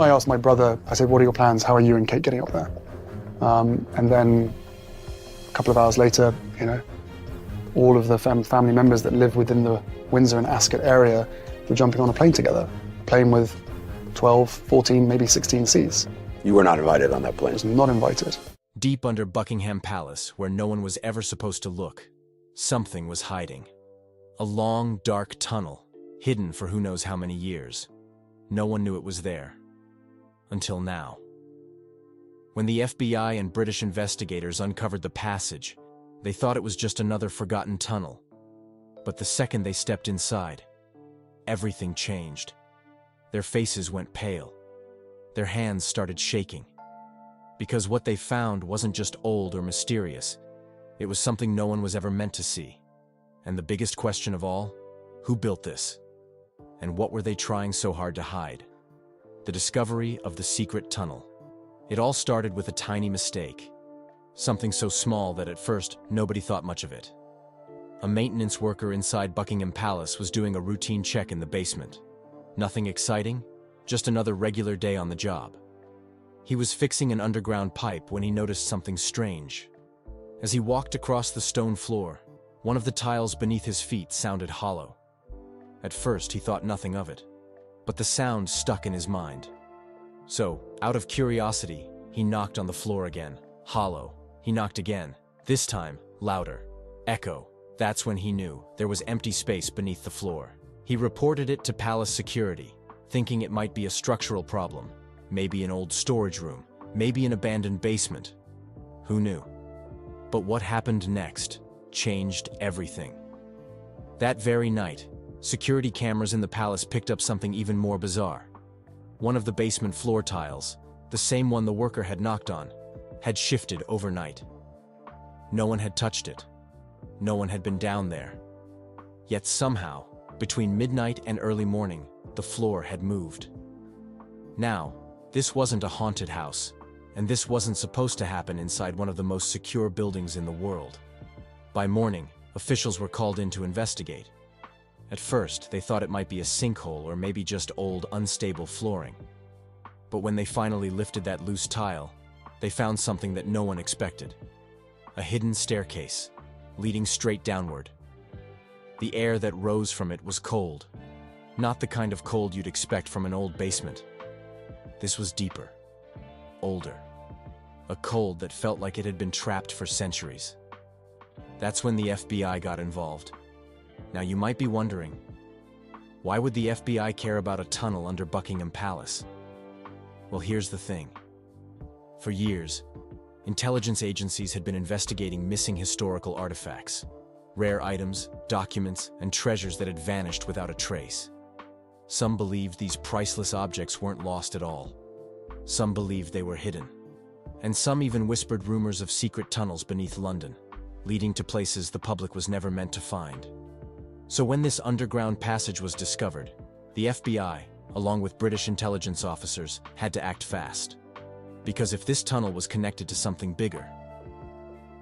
I asked my brother, I said, what are your plans? How are you and Kate getting up there? And then a couple of hours later, all of the family members that live within the Windsor and Ascot area were jumping on a plane together, playing with 12, 14, maybe 16 seats. You were not invited on that plane? I was not invited. Deep under Buckingham Palace, where no one was ever supposed to look, something was hiding. A long, dark tunnel, hidden for who knows how many years. No one knew it was there. Until now. When the FBI and British investigators uncovered the passage, they thought it was just another forgotten tunnel. But the second they stepped inside, everything changed. Their faces went pale. Their hands started shaking. Because what they found wasn't just old or mysterious. It was something no one was ever meant to see. And the biggest question of all, who built this? And what were they trying so hard to hide? The discovery of the secret tunnel. It all started with a tiny mistake. Something so small that at first nobody thought much of it. A maintenance worker inside Buckingham Palace was doing a routine check in the basement. Nothing exciting, just another regular day on the job. He was fixing an underground pipe when he noticed something strange. As he walked across the stone floor, one of the tiles beneath his feet sounded hollow. At first he thought nothing of it, but the sound stuck in his mind. So, out of curiosity, he knocked on the floor again. Hollow. He knocked again. This time, louder. Echo. That's when he knew there was empty space beneath the floor. He reported it to Palace security, thinking it might be a structural problem. Maybe an old storage room. Maybe an abandoned basement. Who knew? But what happened next changed everything. That very night, security cameras in the palace picked up something even more bizarre. One of the basement floor tiles, the same one the worker had knocked on, had shifted overnight. No one had touched it. No one had been down there. Yet somehow, between midnight and early morning, the floor had moved. Now, this wasn't a haunted house, and this wasn't supposed to happen inside one of the most secure buildings in the world. By morning, officials were called in to investigate. At first, they thought it might be a sinkhole or maybe just old, unstable flooring. But when they finally lifted that loose tile, they found something that no one expected. A hidden staircase, leading straight downward. The air that rose from it was cold. Not the kind of cold you'd expect from an old basement. This was deeper, older. A cold that felt like it had been trapped for centuries. That's when the FBI got involved. Now you might be wondering, why would the FBI care about a tunnel under Buckingham Palace? Well, here's the thing. For years, intelligence agencies had been investigating missing historical artifacts, rare items, documents, and treasures that had vanished without a trace. Some believed these priceless objects weren't lost at all. Some believed they were hidden. And some even whispered rumors of secret tunnels beneath London, leading to places the public was never meant to find. So when this underground passage was discovered, the FBI, along with British intelligence officers, had to act fast. Because if this tunnel was connected to something bigger,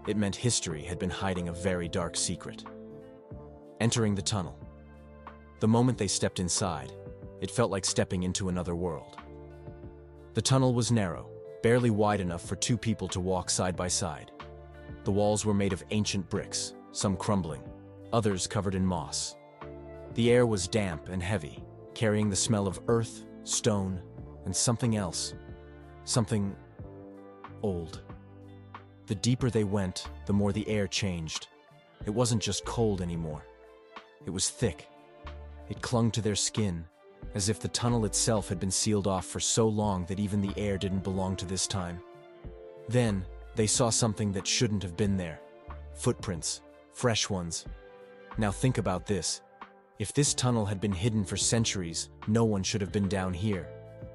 it meant history had been hiding a very dark secret. Entering the tunnel. The moment they stepped inside, it felt like stepping into another world. The tunnel was narrow, barely wide enough for two people to walk side by side. The walls were made of ancient bricks, some crumbling, others covered in moss. The air was damp and heavy, carrying the smell of earth, stone, and something else. Something old. The deeper they went, the more the air changed. It wasn't just cold anymore. It was thick. It clung to their skin, as if the tunnel itself had been sealed off for so long that even the air didn't belong to this time. Then, they saw something that shouldn't have been there. Footprints, fresh ones. Now think about this. If this tunnel had been hidden for centuries, no one should have been down here.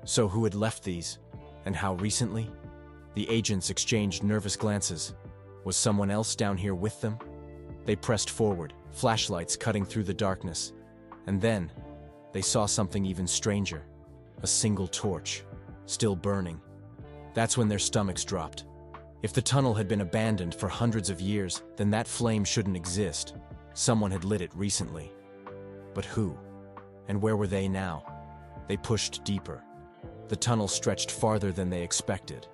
So who had left these? And how recently? The agents exchanged nervous glances. Was someone else down here with them? They pressed forward, flashlights cutting through the darkness. And then, they saw something even stranger. A single torch, still burning. That's when their stomachs dropped. If the tunnel had been abandoned for hundreds of years, then that flame shouldn't exist. Someone had lit it recently. But who? And where were they now? They pushed deeper. The tunnel stretched farther than they expected.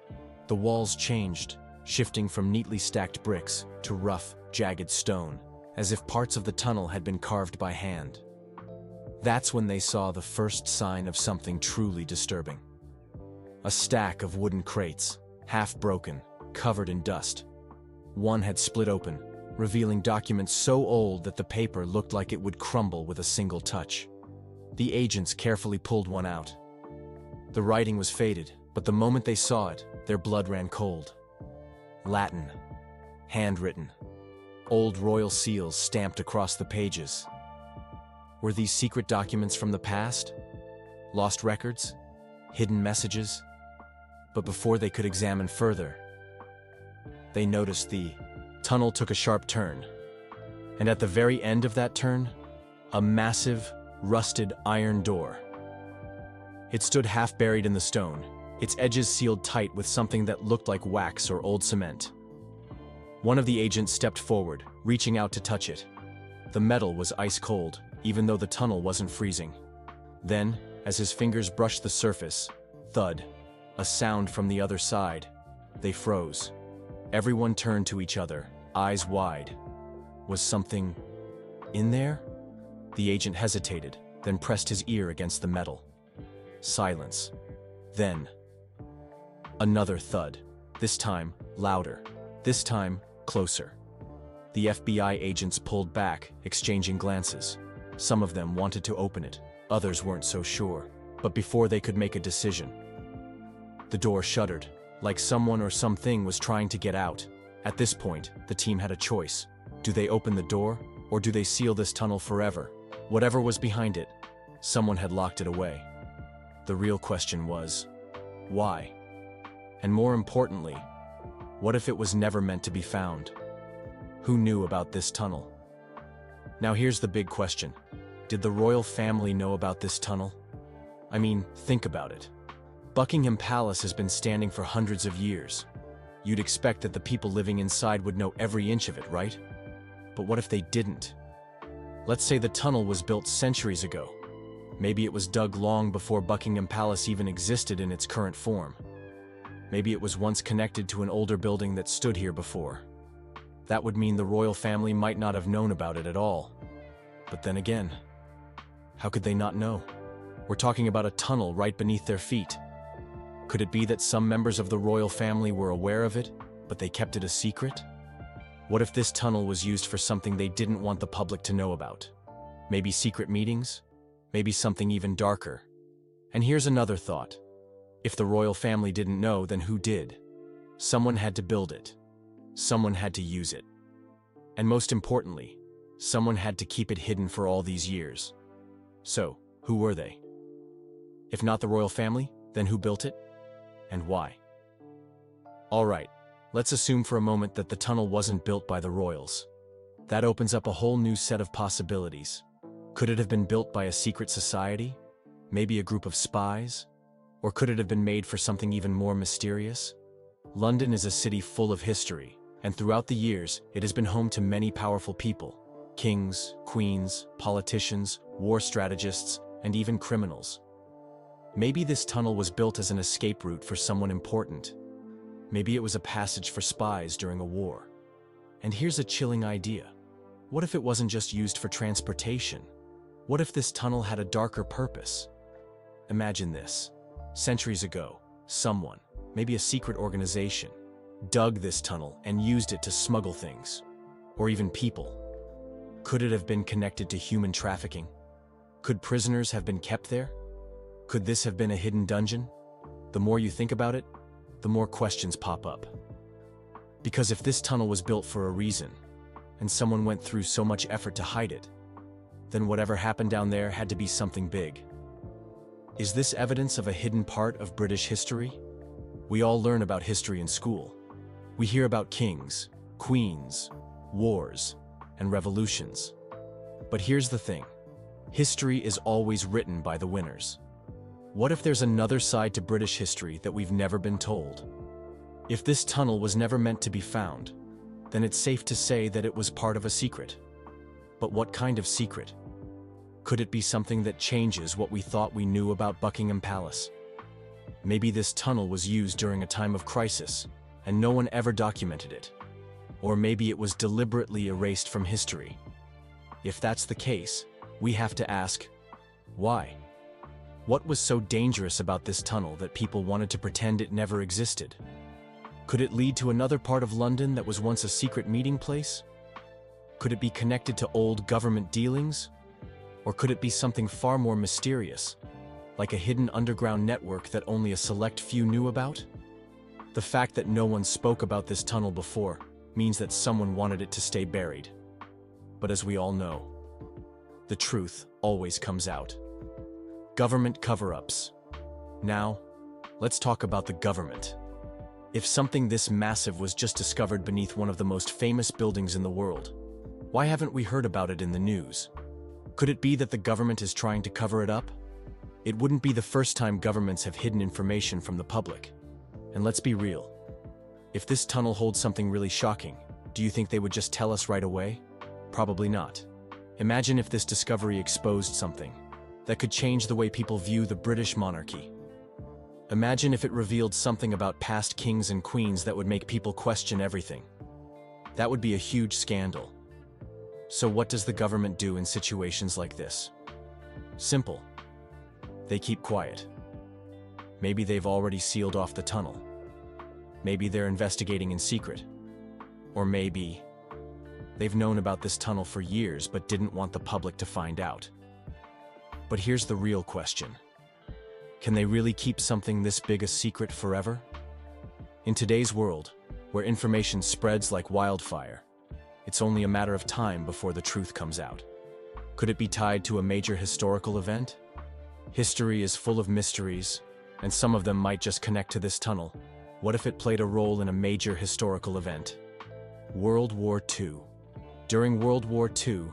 The walls changed, shifting from neatly stacked bricks to rough, jagged stone, as if parts of the tunnel had been carved by hand. That's when they saw the first sign of something truly disturbing. A stack of wooden crates, half broken, covered in dust. One had split open, revealing documents so old that the paper looked like it would crumble with a single touch. The agents carefully pulled one out. The writing was faded, but the moment they saw it, their blood ran cold. Latin. Handwritten. Old royal seals stamped across the pages. Were these secret documents from the past? Lost records? Hidden messages? But before they could examine further, they noticed the tunnel took a sharp turn. And at the very end of that turn, a massive, rusted iron door. It stood half buried in the stone, its edges sealed tight with something that looked like wax or old cement. One of the agents stepped forward, reaching out to touch it. The metal was ice cold, even though the tunnel wasn't freezing. Then, as his fingers brushed the surface, thud, a sound from the other side. They froze. Everyone turned to each other, eyes wide. Was something in there? The agent hesitated, then pressed his ear against the metal. Silence. Then, another thud. This time, louder. This time, closer. The FBI agents pulled back, exchanging glances. Some of them wanted to open it, others weren't so sure. But before they could make a decision, the door shuddered, like someone or something was trying to get out. At this point, the team had a choice. Do they open the door, or do they seal this tunnel forever? Whatever was behind it, someone had locked it away. The real question was, why? And more importantly, what if it was never meant to be found? Who knew about this tunnel? Now here's the big question. Did the royal family know about this tunnel? I mean, think about it. Buckingham Palace has been standing for hundreds of years. You'd expect that the people living inside would know every inch of it, right? But what if they didn't? Let's say the tunnel was built centuries ago. Maybe it was dug long before Buckingham Palace even existed in its current form. Maybe it was once connected to an older building that stood here before. That would mean the royal family might not have known about it at all. But then again, how could they not know? We're talking about a tunnel right beneath their feet. Could it be that some members of the royal family were aware of it, but they kept it a secret? What if this tunnel was used for something they didn't want the public to know about? Maybe secret meetings? Maybe something even darker? And here's another thought. If the royal family didn't know, then who did? Someone had to build it. Someone had to use it. And most importantly, someone had to keep it hidden for all these years. So, who were they? If not the royal family, then who built it? And why? All right, let's assume for a moment that the tunnel wasn't built by the royals. That opens up a whole new set of possibilities. Could it have been built by a secret society? Maybe a group of spies? Or could it have been made for something even more mysterious? London is a city full of history, and throughout the years, it has been home to many powerful people. Kings, queens, politicians, war strategists, and even criminals. Maybe this tunnel was built as an escape route for someone important. Maybe it was a passage for spies during a war. And here's a chilling idea. What if it wasn't just used for transportation? What if this tunnel had a darker purpose? Imagine this. Centuries ago, someone, maybe a secret organization, dug this tunnel and used it to smuggle things. Or even people. Could it have been connected to human trafficking? Could prisoners have been kept there? Could this have been a hidden dungeon? The more you think about it, the more questions pop up. Because if this tunnel was built for a reason, and someone went through so much effort to hide it, then whatever happened down there had to be something big. Is this evidence of a hidden part of British history? We all learn about history in school. We hear about kings, queens, wars, and revolutions. But here's the thing. History is always written by the winners. What if there's another side to British history that we've never been told? If this tunnel was never meant to be found, then it's safe to say that it was part of a secret. But what kind of secret? Could it be something that changes what we thought we knew about Buckingham Palace? Maybe this tunnel was used during a time of crisis, and no one ever documented it. Or maybe it was deliberately erased from history. If that's the case, we have to ask, why? What was so dangerous about this tunnel that people wanted to pretend it never existed? Could it lead to another part of London that was once a secret meeting place? Could it be connected to old government dealings? Or could it be something far more mysterious, like a hidden underground network that only a select few knew about? The fact that no one spoke about this tunnel before means that someone wanted it to stay buried. But as we all know, the truth always comes out. Government cover-ups. Now, let's talk about the government. If something this massive was just discovered beneath one of the most famous buildings in the world, why haven't we heard about it in the news? Could it be that the government is trying to cover it up? It wouldn't be the first time governments have hidden information from the public. And let's be real. If this tunnel holds something really shocking, do you think they would just tell us right away? Probably not. Imagine if this discovery exposed something that could change the way people view the British monarchy. Imagine if it revealed something about past kings and queens that would make people question everything. That would be a huge scandal. So what does the government do in situations like this? Simple. They keep quiet. Maybe they've already sealed off the tunnel. Maybe they're investigating in secret. Or maybe they've known about this tunnel for years but didn't want the public to find out. But here's the real question. Can they really keep something this big a secret forever? In today's world, where information spreads like wildfire, it's only a matter of time before the truth comes out. Could it be tied to a major historical event? History is full of mysteries, and some of them might just connect to this tunnel. What if it played a role in a major historical event? World War II. During World War II,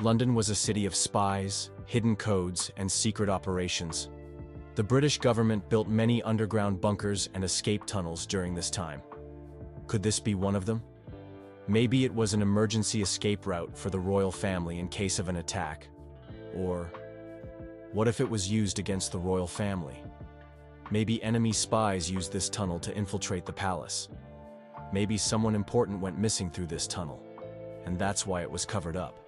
London was a city of spies, hidden codes, and secret operations. The British government built many underground bunkers and escape tunnels during this time. Could this be one of them? Maybe it was an emergency escape route for the royal family in case of an attack. Or what if it was used against the royal family? Maybe enemy spies used this tunnel to infiltrate the palace. Maybe someone important went missing through this tunnel, and that's why it was covered up.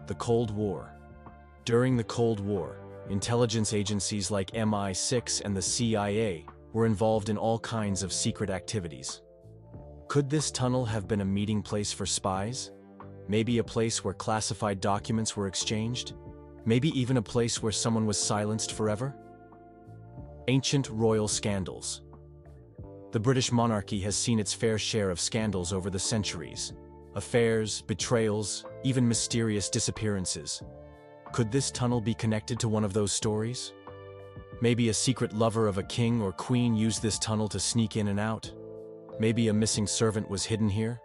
The Cold War. During the Cold War, intelligence agencies like MI6 and the CIA were involved in all kinds of secret activities. Could this tunnel have been a meeting place for spies? Maybe a place where classified documents were exchanged? Maybe even a place where someone was silenced forever? Ancient royal scandals. The British monarchy has seen its fair share of scandals over the centuries. Affairs, betrayals, even mysterious disappearances. Could this tunnel be connected to one of those stories? Maybe a secret lover of a king or queen used this tunnel to sneak in and out. Maybe a missing servant was hidden here.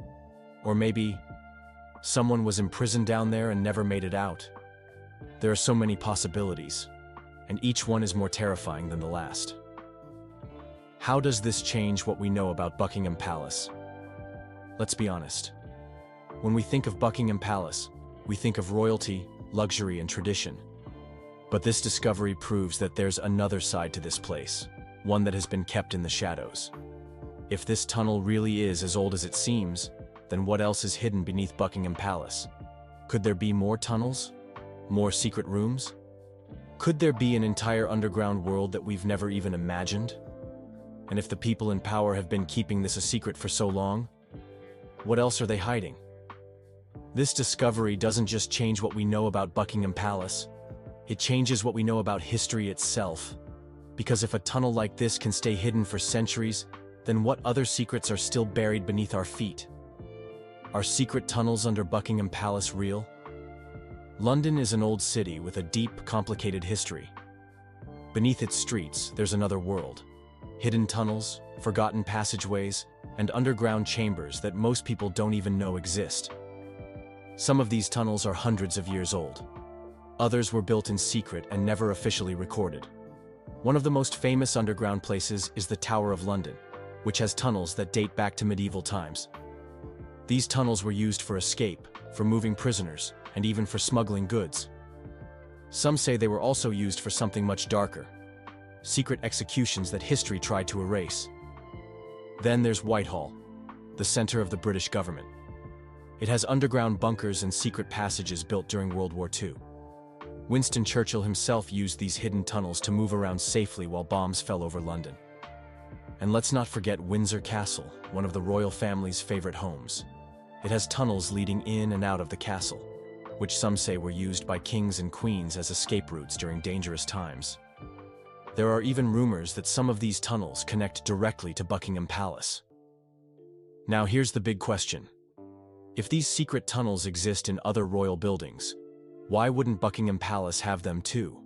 Or maybe someone was imprisoned down there and never made it out. There are so many possibilities, and each one is more terrifying than the last. How does this change what we know about Buckingham Palace? Let's be honest. When we think of Buckingham Palace, we think of royalty, luxury, and tradition. But this discovery proves that there's another side to this place, one that has been kept in the shadows. If this tunnel really is as old as it seems, then what else is hidden beneath Buckingham Palace? Could there be more tunnels? More secret rooms? Could there be an entire underground world that we've never even imagined? And if the people in power have been keeping this a secret for so long, what else are they hiding? This discovery doesn't just change what we know about Buckingham Palace, it changes what we know about history itself. Because if a tunnel like this can stay hidden for centuries, then what other secrets are still buried beneath our feet? Are secret tunnels under Buckingham Palace real? London is an old city with a deep, complicated history. Beneath its streets, there's another world. Hidden tunnels, forgotten passageways, and underground chambers that most people don't even know exist. Some of these tunnels are hundreds of years old. Others were built in secret and never officially recorded. One of the most famous underground places is the Tower of London, which has tunnels that date back to medieval times. These tunnels were used for escape, for moving prisoners, and even for smuggling goods. Some say they were also used for something much darker. secret executions that history tried to erase. Then there's Whitehall, the center of the British government. It has underground bunkers and secret passages built during World War II. Winston Churchill himself used these hidden tunnels to move around safely while bombs fell over London. And let's not forget Windsor Castle, one of the royal family's favorite homes. It has tunnels leading in and out of the castle, which some say were used by kings and queens as escape routes during dangerous times. There are even rumors that some of these tunnels connect directly to Buckingham Palace. Now here's the big question. If these secret tunnels exist in other royal buildings, why wouldn't Buckingham Palace have them too?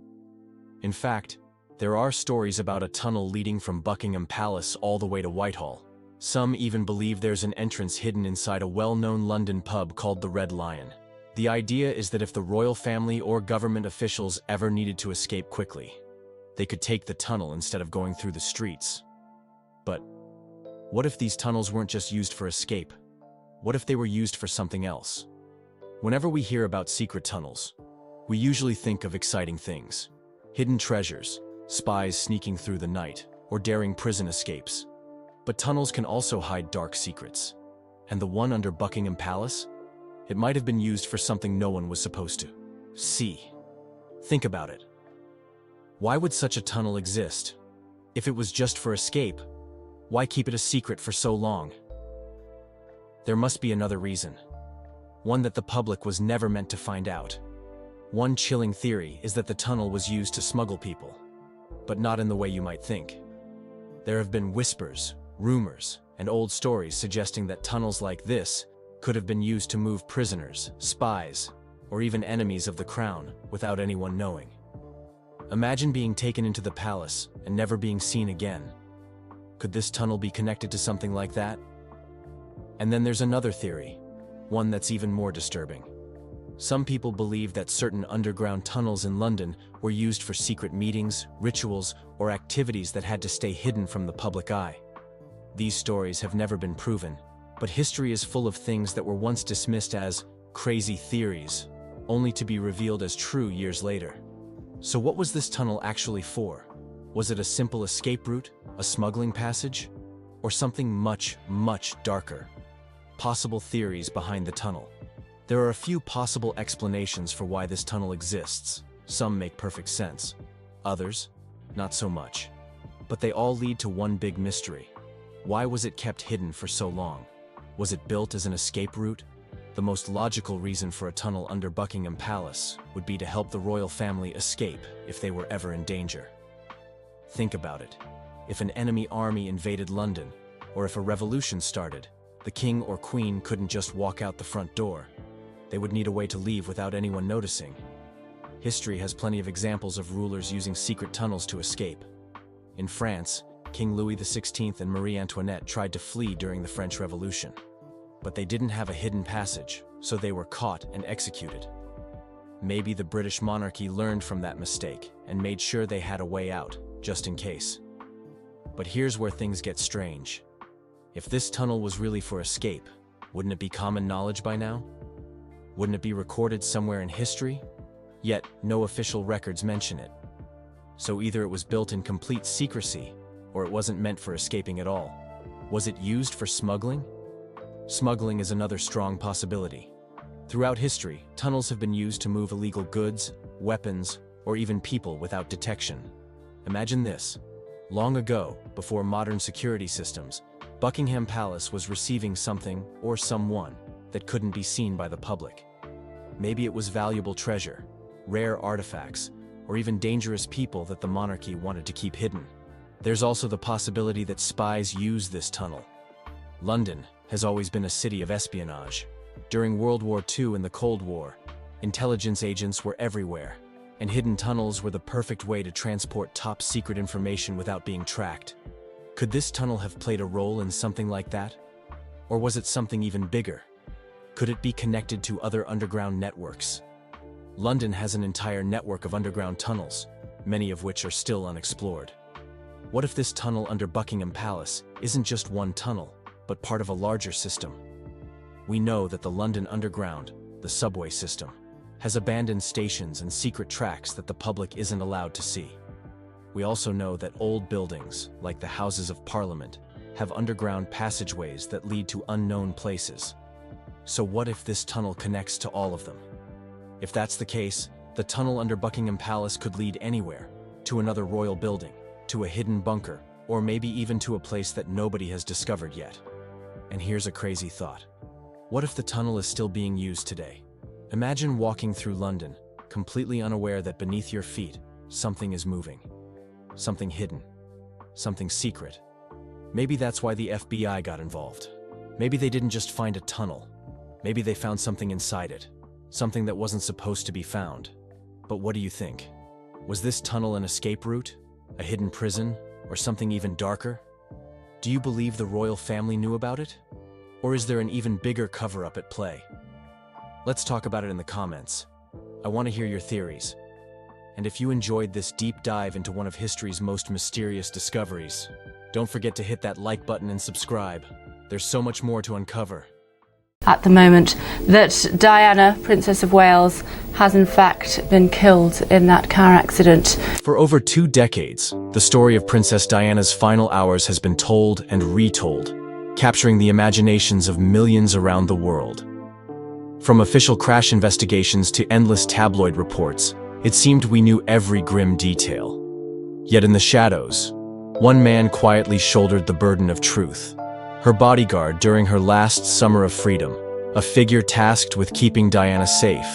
In fact, there are stories about a tunnel leading from Buckingham Palace all the way to Whitehall. Some even believe there's an entrance hidden inside a well-known London pub called the Red Lion. The idea is that if the royal family or government officials ever needed to escape quickly, they could take the tunnel instead of going through the streets. But what if these tunnels weren't just used for escape? What if they were used for something else? Whenever we hear about secret tunnels, we usually think of exciting things. Hidden treasures, spies sneaking through the night, or daring prison escapes. But tunnels can also hide dark secrets. And the one under Buckingham Palace? It might have been used for something no one was supposed to see. Think about it. Why would such a tunnel exist? If it was just for escape, why keep it a secret for so long? There must be another reason. One that the public was never meant to find out. One chilling theory is that the tunnel was used to smuggle people, but not in the way you might think. There have been whispers, rumors, and old stories suggesting that tunnels like this could have been used to move prisoners, spies, or even enemies of the crown without anyone knowing. Imagine being taken into the palace and never being seen again. Could this tunnel be connected to something like that? And then there's another theory, one that's even more disturbing. Some people believe that certain underground tunnels in London were used for secret meetings, rituals, or activities that had to stay hidden from the public eye. These stories have never been proven, but history is full of things that were once dismissed as crazy theories, only to be revealed as true years later. So what was this tunnel actually for? Was it a simple escape route, a smuggling passage, or something much, much darker? Possible theories behind the tunnel. There are a few possible explanations for why this tunnel exists. Some make perfect sense. Others, not so much. But they all lead to one big mystery. Why was it kept hidden for so long? Was it built as an escape route? The most logical reason for a tunnel under Buckingham Palace would be to help the royal family escape if they were ever in danger. Think about it. If an enemy army invaded London, or if a revolution started, the king or queen couldn't just walk out the front door. They would need a way to leave without anyone noticing. History has plenty of examples of rulers using secret tunnels to escape. In France, King Louis XVI and Marie Antoinette tried to flee during the French Revolution. But they didn't have a hidden passage, so they were caught and executed. Maybe the British monarchy learned from that mistake and made sure they had a way out, just in case. But here's where things get strange. If this tunnel was really for escape, wouldn't it be common knowledge by now? Wouldn't it be recorded somewhere in history? Yet, no official records mention it. So either it was built in complete secrecy, or it wasn't meant for escaping at all. Was it used for smuggling? Smuggling is another strong possibility. Throughout history, tunnels have been used to move illegal goods, weapons, or even people without detection. Imagine this. Long ago, before modern security systems, Buckingham Palace was receiving something or someone that couldn't be seen by the public. Maybe it was valuable treasure, rare artifacts, or even dangerous people that the monarchy wanted to keep hidden. There's also the possibility that spies used this tunnel. London has always been a city of espionage. During World War II and the Cold War, intelligence agents were everywhere, and hidden tunnels were the perfect way to transport top-secret information without being tracked. Could this tunnel have played a role in something like that? Or was it something even bigger? Could it be connected to other underground networks? London has an entire network of underground tunnels, many of which are still unexplored. What if this tunnel under Buckingham Palace isn't just one tunnel, but part of a larger system? We know that the London Underground, the subway system, has abandoned stations and secret tracks that the public isn't allowed to see. We also know that old buildings, like the Houses of Parliament, have underground passageways that lead to unknown places. So what if this tunnel connects to all of them? If that's the case, the tunnel under Buckingham Palace could lead anywhere, to another royal building, to a hidden bunker, or maybe even to a place that nobody has discovered yet. And here's a crazy thought. What if the tunnel is still being used today? Imagine walking through London, completely unaware that beneath your feet, something is moving. Something hidden. Something secret. Maybe that's why the FBI got involved. Maybe they didn't just find a tunnel. Maybe they found something inside it. Something that wasn't supposed to be found. But what do you think? Was this tunnel an escape route? A hidden prison? Or something even darker? Do you believe the royal family knew about it? Or is there an even bigger cover-up at play? Let's talk about it in the comments. I want to hear your theories. And if you enjoyed this deep dive into one of history's most mysterious discoveries, don't forget to hit that like button and subscribe. There's so much more to uncover. At the moment, that Diana, Princess of Wales, has in fact been killed in that car accident. For over 2 decades, the story of Princess Diana's final hours has been told and retold, capturing the imaginations of millions around the world. From official crash investigations to endless tabloid reports, it seemed we knew every grim detail. Yet in the shadows, one man quietly shouldered the burden of truth. Her bodyguard during her last summer of freedom, a figure tasked with keeping Diana safe,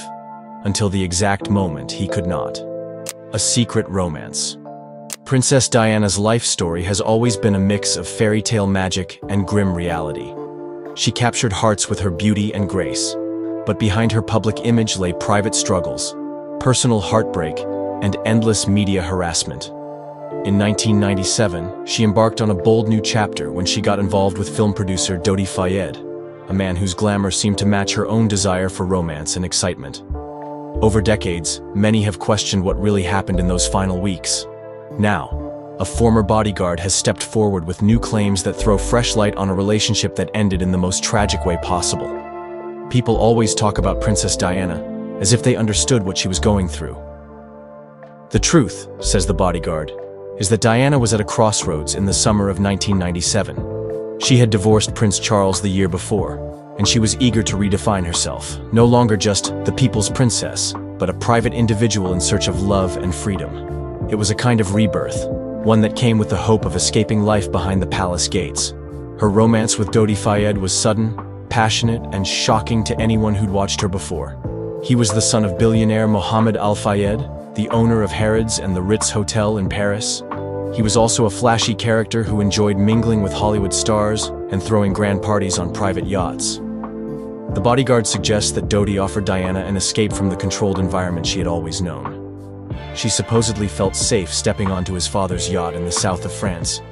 until the exact moment he could not. A secret romance. Princess Diana's life story has always been a mix of fairy tale magic and grim reality. She captured hearts with her beauty and grace, but behind her public image lay private struggles, personal heartbreak, and endless media harassment. In 1997, she embarked on a bold new chapter when she got involved with film producer Dodi Fayed, a man whose glamour seemed to match her own desire for romance and excitement. Over decades, many have questioned what really happened in those final weeks. Now, a former bodyguard has stepped forward with new claims that throw fresh light on a relationship that ended in the most tragic way possible. People always talk about Princess Diana as if they understood what she was going through. The truth, says the bodyguard, is that Diana was at a crossroads in the summer of 1997. She had divorced Prince Charles the year before, and she was eager to redefine herself, no longer just the people's princess, but a private individual in search of love and freedom. It was a kind of rebirth, one that came with the hope of escaping life behind the palace gates. Her romance with Dodi Fayed was sudden, passionate, and shocking to anyone who'd watched her before. He was the son of billionaire Mohammed Al Fayed, the owner of Harrods and the Ritz Hotel in Paris. He was also a flashy character who enjoyed mingling with Hollywood stars and throwing grand parties on private yachts. The bodyguard suggests that Dodi offered Diana an escape from the controlled environment she had always known. She supposedly felt safe stepping onto his father's yacht in the south of France,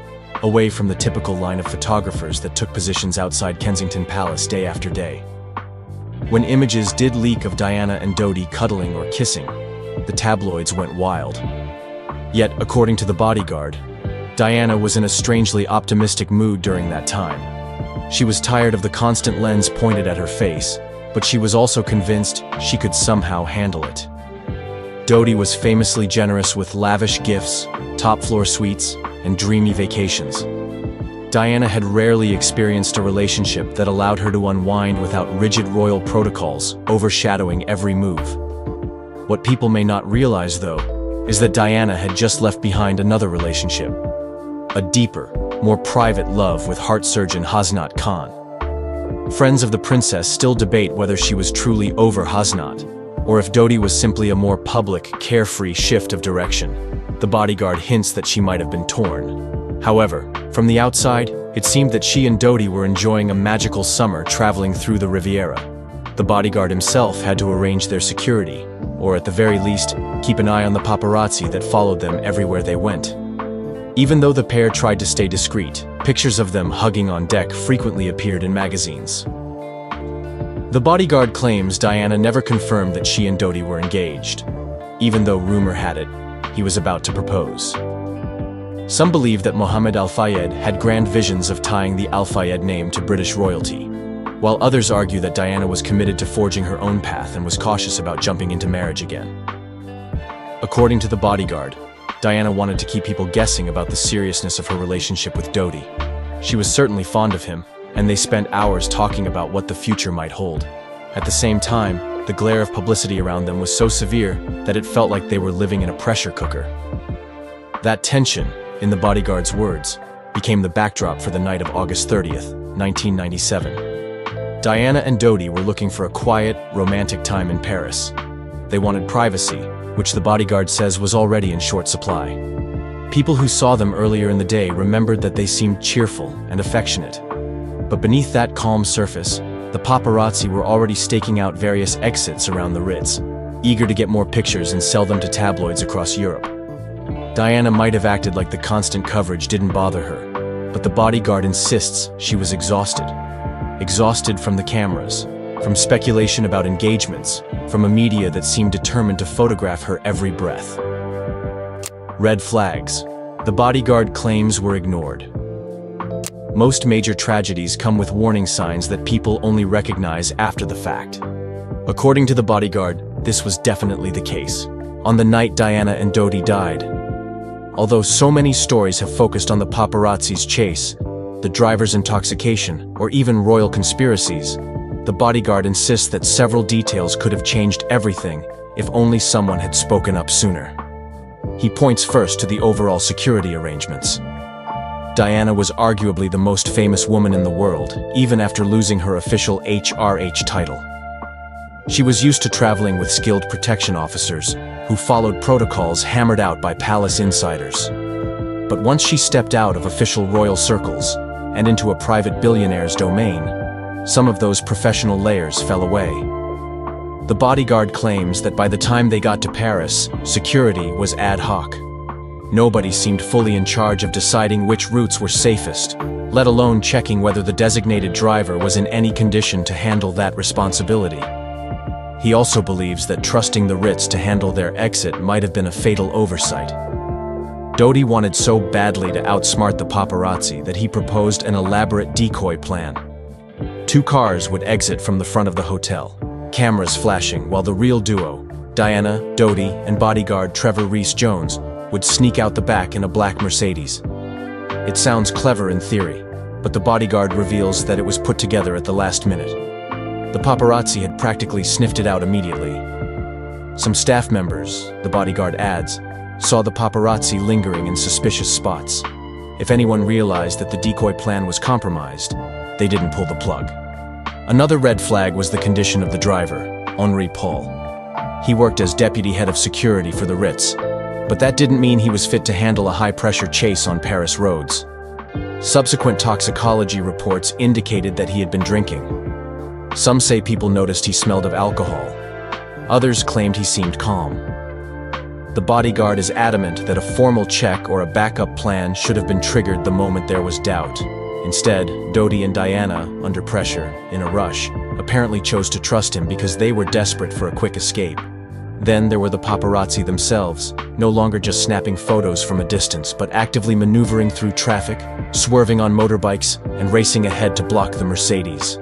away from the typical line of photographers that took positions outside Kensington Palace day after day. When images did leak of Diana and Dodi cuddling or kissing, the tabloids went wild. Yet, according to the bodyguard, Diana was in a strangely optimistic mood during that time. She was tired of the constant lens pointed at her face, but she was also convinced she could somehow handle it. Dodi was famously generous with lavish gifts, top-floor suites, and dreamy vacations. Diana had rarely experienced a relationship that allowed her to unwind without rigid royal protocols overshadowing every move. What people may not realize, though, is that Diana had just left behind another relationship. A deeper, more private love with heart surgeon Hasnat Khan. Friends of the princess still debate whether she was truly over Hasnat, or if Dodi was simply a more public, carefree shift of direction. The bodyguard hints that she might have been torn. However, from the outside, it seemed that she and Dodi were enjoying a magical summer traveling through the Riviera. The bodyguard himself had to arrange their security, or at the very least, keep an eye on the paparazzi that followed them everywhere they went. Even though the pair tried to stay discreet, pictures of them hugging on deck frequently appeared in magazines. The bodyguard claims Diana never confirmed that she and Dodi were engaged, even though rumor had it he was about to propose. Some believe that Mohammed Al Fayed had grand visions of tying the Al Fayed name to British royalty, while others argue that Diana was committed to forging her own path and was cautious about jumping into marriage again. According to the bodyguard, Diana wanted to keep people guessing about the seriousness of her relationship with Dodi. She was certainly fond of him, and they spent hours talking about what the future might hold. At the same time, the glare of publicity around them was so severe that it felt like they were living in a pressure cooker. That tension, in the bodyguard's words, became the backdrop for the night of August 30th, 1997. Diana and Dodi were looking for a quiet, romantic time in Paris. They wanted privacy, which the bodyguard says was already in short supply. People who saw them earlier in the day remembered that they seemed cheerful and affectionate. But beneath that calm surface, the paparazzi were already staking out various exits around the Ritz, eager to get more pictures and sell them to tabloids across Europe. Diana might have acted like the constant coverage didn't bother her, but the bodyguard insists she was exhausted. Exhausted from the cameras, from speculation about engagements, from a media that seemed determined to photograph her every breath. Red flags. The bodyguard claims were ignored. Most major tragedies come with warning signs that people only recognize after the fact. According to the bodyguard, this was definitely the case. On the night Diana and Dodi died. Although so many stories have focused on the paparazzi's chase, the driver's intoxication, or even royal conspiracies, the bodyguard insists that several details could have changed everything if only someone had spoken up sooner. He points first to the overall security arrangements. Diana was arguably the most famous woman in the world, even after losing her official HRH title. She was used to traveling with skilled protection officers, who followed protocols hammered out by palace insiders. But once she stepped out of official royal circles and into a private billionaire's domain, some of those professional layers fell away. The bodyguard claims that by the time they got to Paris, security was ad hoc. Nobody seemed fully in charge of deciding which routes were safest, let alone checking whether the designated driver was in any condition to handle that responsibility. He also believes that trusting the Ritz to handle their exit might have been a fatal oversight. Dodi wanted so badly to outsmart the paparazzi that he proposed an elaborate decoy plan. 2 cars would exit from the front of the hotel, cameras flashing, while the real duo, Diana, Dodi, and bodyguard Trevor Rees-Jones, would sneak out the back in a black Mercedes. It sounds clever in theory, but the bodyguard reveals that it was put together at the last minute. The paparazzi had practically sniffed it out immediately. Some staff members, the bodyguard adds, saw the paparazzi lingering in suspicious spots. If anyone realized that the decoy plan was compromised, they didn't pull the plug. Another red flag was the condition of the driver, Henri Paul. He worked as deputy head of security for the Ritz, but that didn't mean he was fit to handle a high-pressure chase on Paris roads. Subsequent toxicology reports indicated that he had been drinking. Some say people noticed he smelled of alcohol. Others claimed he seemed calm. The bodyguard is adamant that a formal check or a backup plan should have been triggered the moment there was doubt. Instead, Dodi and Diana, under pressure, in a rush, apparently chose to trust him because they were desperate for a quick escape. Then there were the paparazzi themselves, no longer just snapping photos from a distance, but actively maneuvering through traffic, swerving on motorbikes, and racing ahead to block the Mercedes.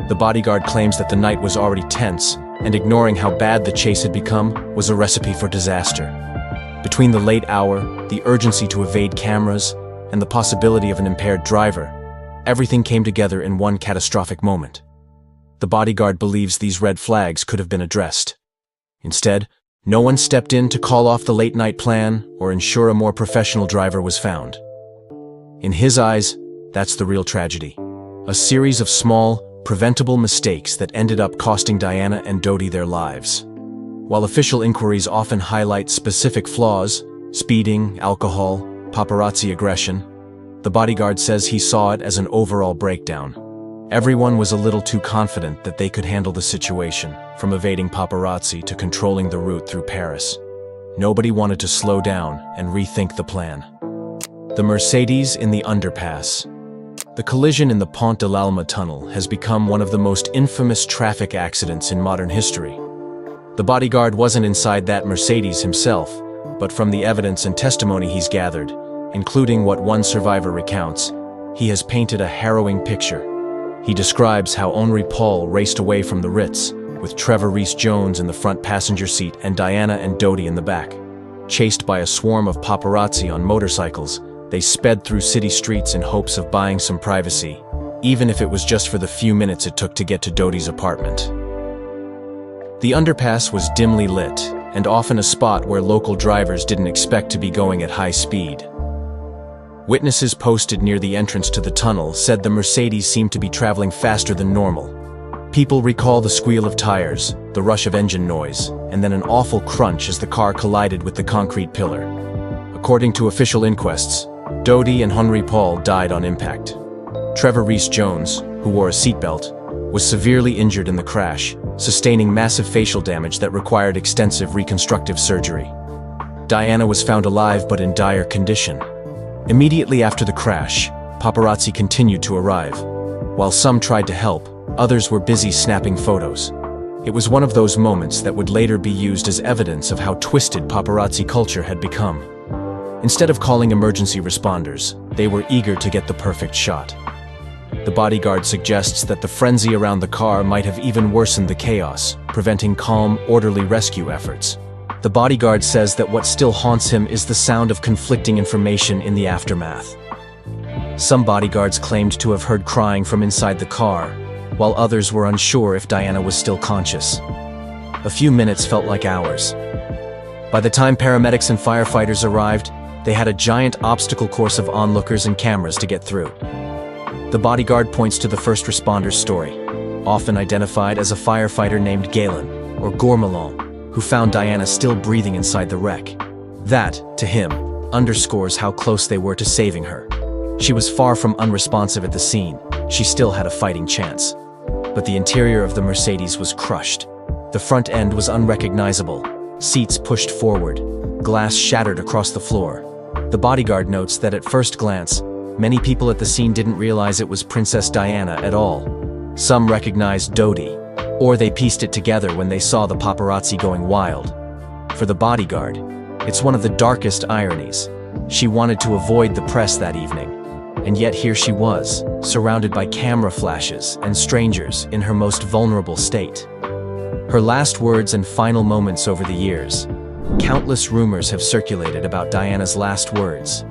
The bodyguard claims that the night was already tense, and ignoring how bad the chase had become was a recipe for disaster. Between the late hour, the urgency to evade cameras, and the possibility of an impaired driver, everything came together in one catastrophic moment. The bodyguard believes these red flags could have been addressed. Instead, no one stepped in to call off the late-night plan or ensure a more professional driver was found. In his eyes, that's the real tragedy. A series of small, preventable mistakes that ended up costing Diana and Dodi their lives. While official inquiries often highlight specific flaws, speeding, alcohol, paparazzi aggression, the bodyguard says he saw it as an overall breakdown. Everyone was a little too confident that they could handle the situation, from evading paparazzi to controlling the route through Paris. Nobody wanted to slow down and rethink the plan. The Mercedes in the underpass. The collision in the Pont de l'Alma tunnel has become one of the most infamous traffic accidents in modern history. The bodyguard wasn't inside that Mercedes himself, but from the evidence and testimony he's gathered, including what one survivor recounts, he has painted a harrowing picture. He describes how Henri Paul raced away from the Ritz, with Trevor Rees-Jones in the front passenger seat and Diana and Dodi in the back. chased by a swarm of paparazzi on motorcycles, they sped through city streets in hopes of buying some privacy, even if it was just for the few minutes it took to get to Dodi's apartment. The underpass was dimly lit, and often a spot where local drivers didn't expect to be going at high speed. Witnesses posted near the entrance to the tunnel said the Mercedes seemed to be traveling faster than normal. People recall the squeal of tires, the rush of engine noise, and then an awful crunch as the car collided with the concrete pillar. According to official inquests, Dodi and Henry Paul died on impact. Trevor Rees-Jones, who wore a seatbelt, was severely injured in the crash, sustaining massive facial damage that required extensive reconstructive surgery. Diana was found alive but in dire condition. Immediately after the crash, paparazzi continued to arrive. While some tried to help, others were busy snapping photos. It was one of those moments that would later be used as evidence of how twisted paparazzi culture had become. Instead of calling emergency responders, they were eager to get the perfect shot. The bodyguard suggests that the frenzy around the car might have even worsened the chaos, preventing calm, orderly rescue efforts. The bodyguard says that what still haunts him is the sound of conflicting information in the aftermath. Some bodyguards claimed to have heard crying from inside the car, while others were unsure if Diana was still conscious. A few minutes felt like hours. By the time paramedics and firefighters arrived, they had a giant obstacle course of onlookers and cameras to get through. The bodyguard points to the first responder's story, often identified as a firefighter named Galen, or Gourmelon, who found Diana still breathing inside the wreck. That, to him, underscores how close they were to saving her. She was far from unresponsive at the scene. She still had a fighting chance. But the interior of the Mercedes was crushed. The front end was unrecognizable, seats pushed forward, glass shattered across the floor. The bodyguard notes that at first glance, many people at the scene didn't realize it was Princess Diana at all. Some recognized Dodi, or they pieced it together when they saw the paparazzi going wild. For the bodyguard, it's one of the darkest ironies. She wanted to avoid the press that evening, and yet here she was, surrounded by camera flashes and strangers in her most vulnerable state. Her last words and final moments over the years. Countless rumors have circulated about Diana's last words.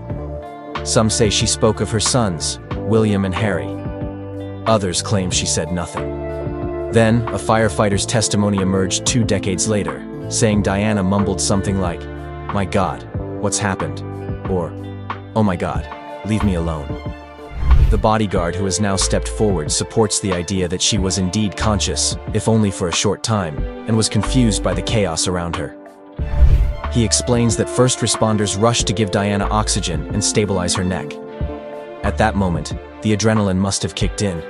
Some say she spoke of her sons, William and Harry. Others claim she said nothing. Then, a firefighter's testimony emerged 2 decades later, saying Diana mumbled something like, "My God, what's happened?" Or, "Oh my God, leave me alone." The bodyguard who has now stepped forward supports the idea that she was indeed conscious, if only for a short time, and was confused by the chaos around her. He explains that first responders rushed to give Diana oxygen and stabilize her neck. At that moment, the adrenaline must have kicked in,